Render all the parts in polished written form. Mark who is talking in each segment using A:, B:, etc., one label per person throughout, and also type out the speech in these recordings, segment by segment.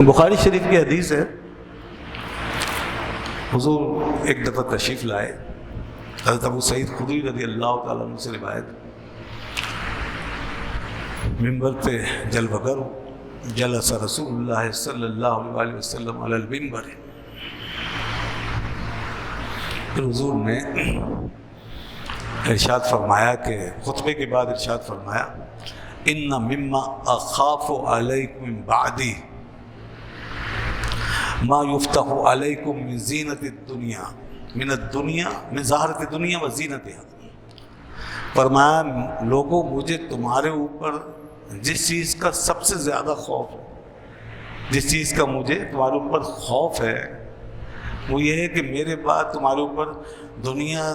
A: بخاری شریف کی حدیث ہے، حضور ایک دفعہ تشریف لائے، حضرت ابو سعید خدری رضی اللہ تعالیٰ عنہ سے روایت، ممبر پہ جلوہ گر جلس رسول اللہ صلی اللہ علیہ وسلم علی المنبر، پھر حضور نے ارشاد فرمایا کہ خطبے کے بعد ارشاد فرمایا ان مما اخاف علیکم من بعدی ما یفتح علیکم من زینت الدنیا من زہرت الدنیا و زینتها، فرمایا لوگوں مجھے تمہارے اوپر جس چیز کا سب سے زیادہ خوف ہے، جس چیز کا مجھے تمہارے اوپر خوف ہے وہ یہ ہے کہ میرے بعد تمہارے اوپر دنیا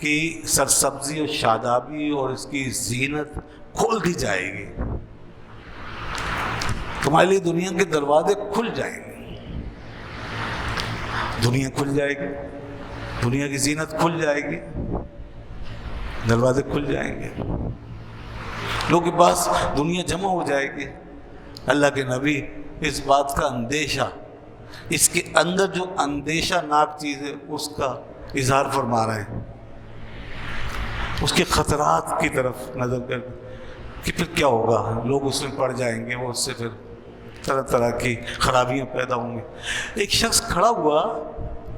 A: کی سرسبزی اور شادابی اور اس کی زینت کھول دی جائے گی، تمہارے لیے دنیا کے دروازے کھل جائیں گے، دنیا کھل جائے گی، دنیا کی زینت کھل جائے گی، دروازے کھل جائیں گے، لوگوں کے پاس دنیا جمع ہو جائے گی۔ اللہ کے نبی اس بات کا اندیشہ، اس کے اندر جو اندیشہ ناک چیز ہے اس کا اظہار فرما رہے ہیں، اس کے خطرات کی طرف نظر کر کہ پھر کیا ہوگا، لوگ اس میں پڑ جائیں گے، وہ اس سے پھر طرح طرح کی خرابیاں پیدا ہوں گی۔ ایک شخص کھڑا ہوا،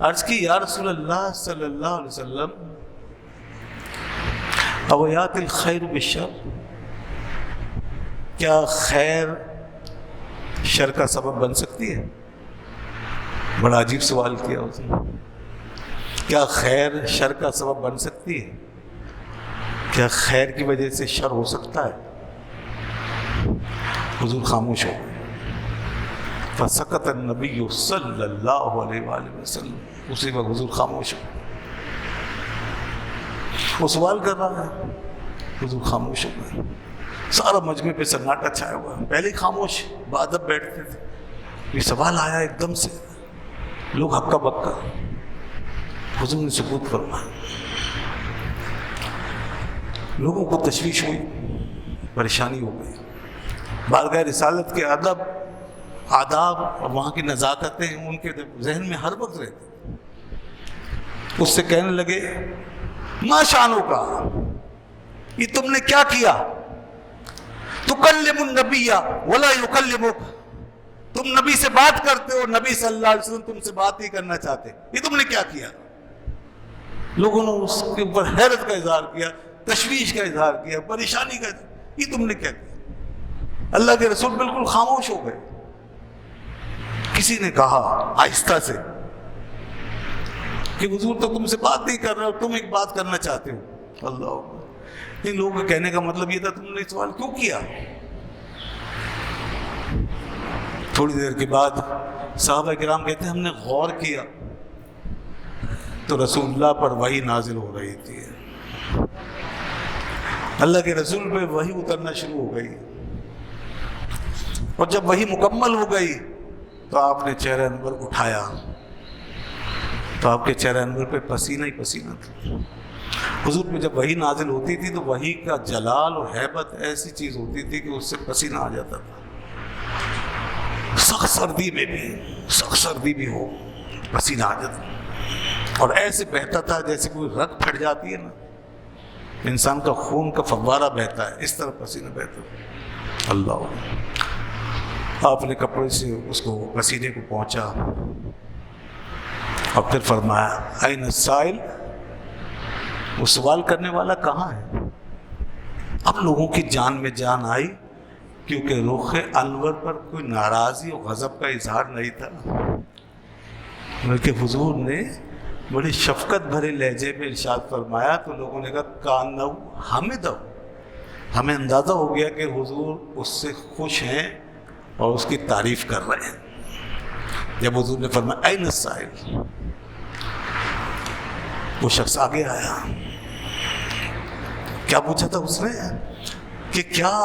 A: عرض کی یا رسول اللہ صلی اللہ علیہ وسلم اویات الخیر بالشر، کیا خیر شر کا سبب بن سکتی ہے؟ بڑا عجیب سوال کیا اس نے، کیا خیر شر کا سبب بن سکتی ہے؟ کیا خیر کی وجہ سے شر ہو سکتا ہے؟ حضور خاموش ہو گئے، فسکت النبی صلی اللہ علیہ وآلہ وسلم، اسی وقت حضور خاموش ہو گئے، وہ سوال کر رہا ہے، حضور خاموش ہو گئے، سارا مجمع پہ سناٹا چھایا ہوا ہے، پہلے ہی خاموش بادب بیٹھتے تھے، یہ سوال آیا ایک دم سے، لوگ ہکا بکا، حضور نے سکوت فرمایا، لوگوں کو تشویش ہوئی، پریشانی ہو گئی، بارگاہ رسالت کے آداب اور وہاں کی نزاکتیں ان کے ذہن میں ہر وقت رہتی، اس سے کہنے لگے ما شانو کا، یہ تم نے کیا کیا، تکلم النبی ولا یکلمک، تم نبی سے بات کرتے ہو، نبی صلی اللہ علیہ وسلم تم سے بات نہیں کرنا چاہتے، یہ تم نے کیا کیا؟ لوگوں نے اس کے اوپر حیرت کا اظہار کیا، تشویش کا اظہار کیا، پریشانی کا اظہار، یہ تم نے کیا کیا؟ اللہ کے رسول بالکل خاموش ہو گئے، کسی نے کہا آہستہ سے کہ حضور تو تم سے بات نہیں کر رہے اور تم ایک بات کرنا چاہتے ہو، اللہ، ان لوگوں کے کہنے کا مطلب یہ تھا تم نے سوال کیوں کیا؟ تھوڑی دیر کے بعد صحابہ کرام کہتے ہیں ہم نے غور کیا تو رسول اللہ پر وحی نازل ہو رہی تھی، اللہ کے رسول پہ وحی اترنا شروع ہو گئی، اور جب وحی مکمل ہو گئی تو آپ نے چہرہ انور اٹھایا تو آپ کے چہرہ انور پہ پسینہ ہی پسینہ تھا۔ حضور پہ جب وحی نازل ہوتی تھی تو وحی کا جلال اور ہیبت ایسی چیز ہوتی تھی کہ اس سے پسینہ آ جاتا تھا، سخت سردی بھی ہو پسینہ آ جاتا، اور ایسے بہتا تھا جیسے کوئی رگ پھٹ جاتی ہے نا، انسان کا خون کا فوارہ بہتا ہے، اس طرح پسینہ بہتا ہے۔ اللہ، آپ نے کپڑے سے اس کو پسینے کو پہنچا اور پھر فرمایا این السائل، وہ سوال کرنے والا کہاں ہے؟ اب لوگوں کی جان میں جان آئی، کیونکہ رخ انور پر کوئی ناراضی اور غضب کا اظہار نہیں تھا، بلکہ حضور نے بڑی شفقت بھرے لہجے میں ارشاد فرمایا تو لوگوں نے کہا کانو حمدہ، ہمیں اندازہ ہو گیا کہ حضور اس سے خوش ہیں اور اس کی تعریف کر رہے ہیں۔ جب حضور نے فرمایا این السائل، وہ شخص آگے آیا، کیا پوچھا تھا اس نے کہ کیا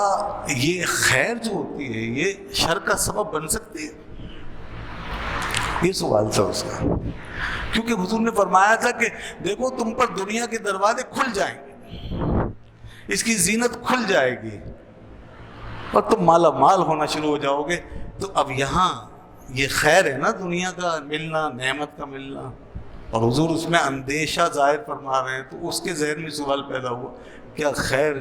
A: یہ خیر جو ہوتی ہے یہ شر کا سبب بن سکتی ہے؟ یہ سوال تھا اس کا، کیونکہ حضور نے فرمایا تھا کہ دیکھو تم پر دنیا کے دروازے کھل جائیں گے، اس کی زینت کھل جائے گی اور تم مالا مال ہونا شروع ہو جاؤ گے، تو اب یہاں یہ خیر ہے نا دنیا کا ملنا، نعمت کا ملنا، اور حضور اس میں اندیشہ ظاہر فرما رہے ہیں، تو اس کے ذہن میں سوال پیدا ہوا کیا خیر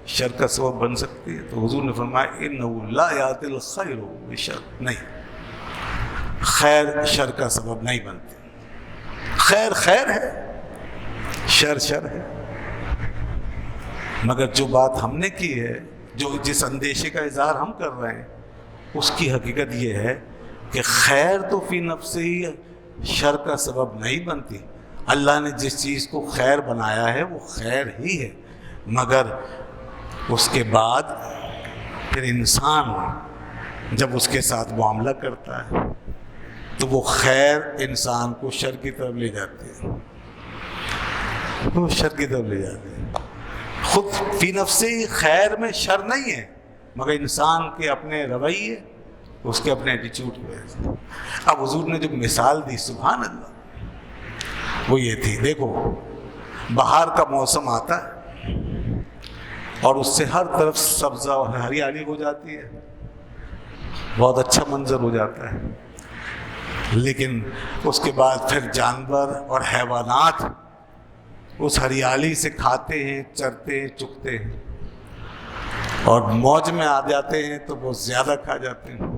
A: شر کا سبب بن سکتی ہے؟ تو حضور نے فرمایا انہ لا یاتی الخیر بشر، نہیں، خیر شر کا سبب نہیں بنتی، خیر خیر ہے، شر شر ہے۔ مگر جو بات ہم نے کی ہے، جس اندیشے کا اظہار ہم کر رہے ہیں، اس کی حقیقت یہ ہے کہ خیر تو فی نفس ہی شر کا سبب نہیں بنتی۔ اللہ نے جس چیز کو خیر بنایا ہے وہ خیر ہی ہے، مگر اس کے بعد پھر انسان جب اس کے ساتھ معاملہ کرتا ہے تو وہ خیر انسان کو شر کی طرف لے جاتی ہے، وہ شر کی طرف لے جاتی ہے۔ خود فی نفسی خیر میں شر نہیں ہے، مگر انسان کے اپنے رویے، اس کے اپنے ایٹیچیوڈ کی وجہ سے۔ اب حضور نے جو مثال دی سبحان اللہ، وہ یہ تھی، دیکھو بہار کا موسم آتا ہے اور اس سے ہر طرف سبزہ اور ہریالی ہو جاتی ہے، بہت اچھا منظر ہو جاتا ہے، لیکن اس کے بعد پھر جانور اور حیوانات اس ہریالی سے کھاتے ہیں، چرتے ہیں، چگتے ہیں، اور موج میں آ جاتے ہیں تو وہ زیادہ کھا جاتے ہیں۔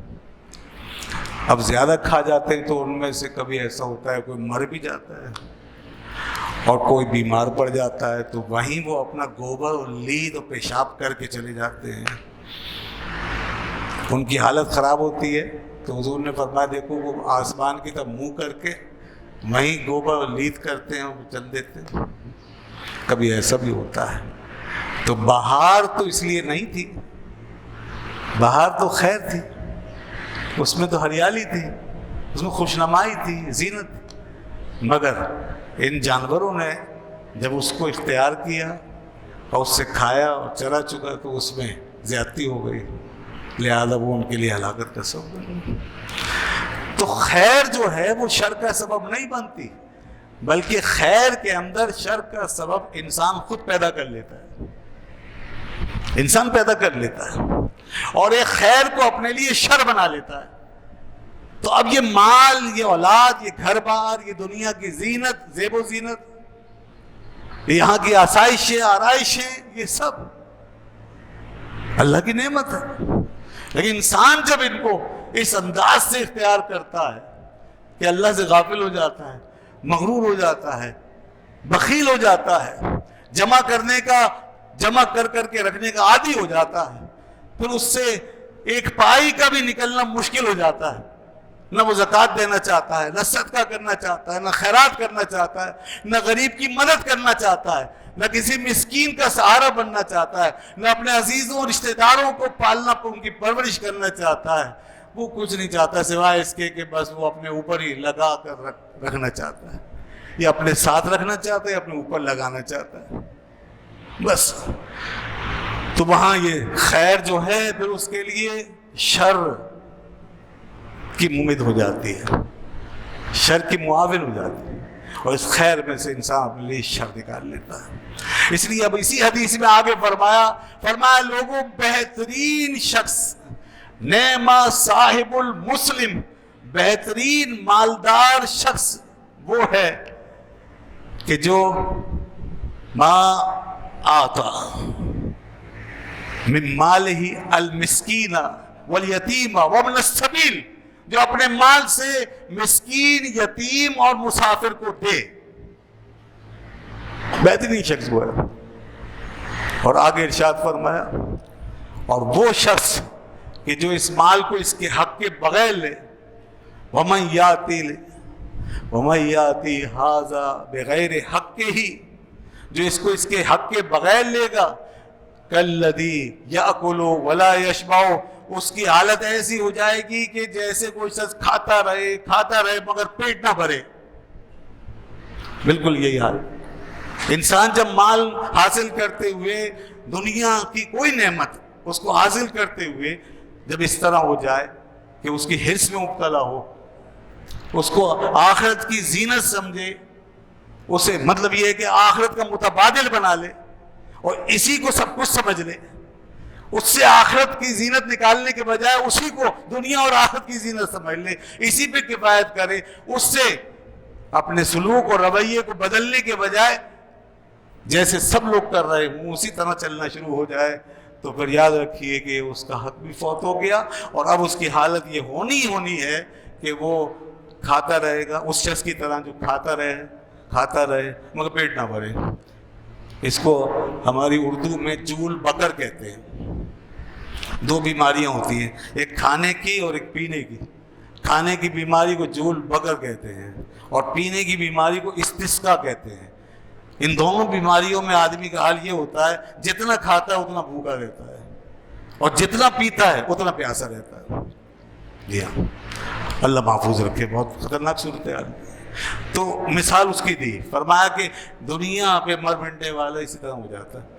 A: اب زیادہ کھا جاتے ہیں تو ان میں سے کبھی ایسا ہوتا ہے کوئی مر بھی جاتا ہے اور کوئی بیمار پڑ جاتا ہے، تو وہیں وہ اپنا گوبر اور لید اور پیشاب کر کے چلے جاتے ہیں، ان کی حالت خراب ہوتی ہے۔ تو حضور نے فرمایا دیکھو وہ آسمان کی طرف منہ کر کے وہیں گوبر اور لید کرتے ہیں اور چل دیتے ہیں، کبھی ایسا بھی ہوتا ہے۔ تو بہار تو اس لیے نہیں تھی، بہار تو خیر تھی، اس میں تو ہریالی تھی، اس میں خوشنمائی تھی، زینت تھی، مگر ان جانوروں نے جب اس کو اختیار کیا اور اس سے کھایا اور چرا چکا تو اس میں زیادتی ہو گئی، لہذا وہ ان کے لیے ہلاکت کا سبب بن۔ تو خیر جو ہے وہ شر کا سبب نہیں بنتی، بلکہ خیر کے اندر شر کا سبب انسان خود پیدا کر لیتا ہے، انسان پیدا کر لیتا ہے اور ایک خیر کو اپنے لیے شر بنا لیتا ہے۔ تو اب یہ مال، یہ اولاد، یہ گھر بار، یہ دنیا کی زینت، زیب و زینت، یہاں کی آسائشیں، آرائشیں، یہ سب اللہ کی نعمت ہے، لیکن انسان جب ان کو اس انداز سے اختیار کرتا ہے کہ اللہ سے غافل ہو جاتا ہے، مغرور ہو جاتا ہے، بخیل ہو جاتا ہے، جمع کر کر کے رکھنے کا عادی ہو جاتا ہے، پھر اس سے ایک پائی کا بھی نکلنا مشکل ہو جاتا ہے، نہ وہ زکوٰۃ دینا چاہتا ہے، نہ صدقہ کرنا چاہتا ہے، نہ خیرات کرنا چاہتا ہے، نہ غریب کی مدد کرنا چاہتا ہے، نہ کسی مسکین کا سہارا بننا چاہتا ہے، نہ اپنے عزیزوں اور رشتہ داروں کو پالنا، ان کی پرورش کرنا چاہتا ہے، وہ کچھ نہیں چاہتا سوائے اس کے کہ بس وہ اپنے اوپر ہی لگا کر رکھنا چاہتا ہے، یا اپنے ساتھ رکھنا چاہتا ہے یا اپنے اوپر لگانا چاہتا ہے، بس۔ تو وہاں یہ خیر جو ہے پھر اس کے لیے شر کی ممد ہو جاتی ہے، شر کی معاون ہو جاتی ہے، اور اس خیر میں سے انسان اپنے لیے شر نکال لیتا ہے۔ اس لیے اب اسی حدیث میں آگے فرمایا لوگوں بہترین شخص، نعمہ صاحب المسلم، بہترین مالدار شخص وہ ہے کہ جو ما آتا من مالہ المسکین والیتیم وابن السبیل، جو اپنے مال سے مسکین، یتیم اور مسافر کو دے، بہترین شخص وہ ہے۔ اور آگے ارشاد فرمایا اور وہ شخص کہ جو اس مال کو اس کے حق کے بغیر لے، وَمَنْ يَأْتِ هَذَا بِغَيْرِ حَقِّهِ، جو اس کو اس کے حق کے بغیر لے گا، كَالَّذِي يَأْكُلُ وَلَا يَشْبَعُ، اس کی حالت ایسی ہو جائے گی کہ جیسے کوئی شخص کھاتا رہے مگر پیٹ نہ بھرے، بالکل یہی حال۔ انسان جب مال حاصل کرتے ہوئے، دنیا کی کوئی نعمت اس کو حاصل کرتے ہوئے جب اس طرح ہو جائے کہ اس کی حرص میں مبتلا ہو، اس کو آخرت کی زینت سمجھے، اسے مطلب یہ ہے کہ آخرت کا متبادل بنا لے اور اسی کو سب کچھ سمجھ لے، اس سے آخرت کی زینت نکالنے کے بجائے اسی کو دنیا اور آخرت کی زینت سمجھ لے، اسی پہ کفایت کرے، اس سے اپنے سلوک اور رویے کو بدلنے کے بجائے جیسے سب لوگ کر رہے ہوں اسی طرح چلنا شروع ہو جائے، تو پھر یاد رکھیے کہ اس کا حق بھی فوت ہو گیا، اور اب اس کی حالت یہ ہونی ہے کہ وہ کھاتا رہے گا اس شخص کی طرح جو کھاتا رہے مگر پیٹ نہ بھرے۔ اس کو ہماری اردو میں چول بکر کہتے ہیں۔ دو بیماریاں ہوتی ہیں، ایک کھانے کی اور ایک پینے کی۔ کھانے کی بیماری کو چول بکر کہتے ہیں اور پینے کی بیماری کو استسقا کہتے ہیں۔ ان دونوں بیماریوں میں آدمی کا حال یہ ہوتا ہے جتنا کھاتا ہے اتنا بھوکا رہتا ہے اور جتنا پیتا ہے اتنا پیاسا رہتا ہے۔ جی ہاں، اللہ محفوظ رکھے، بہت خطرناک صورتحال۔ تو مثال اس کی دی، فرمایا کہ دنیا پہ مر مٹنے والا اسی طرح ہو جاتا ہے۔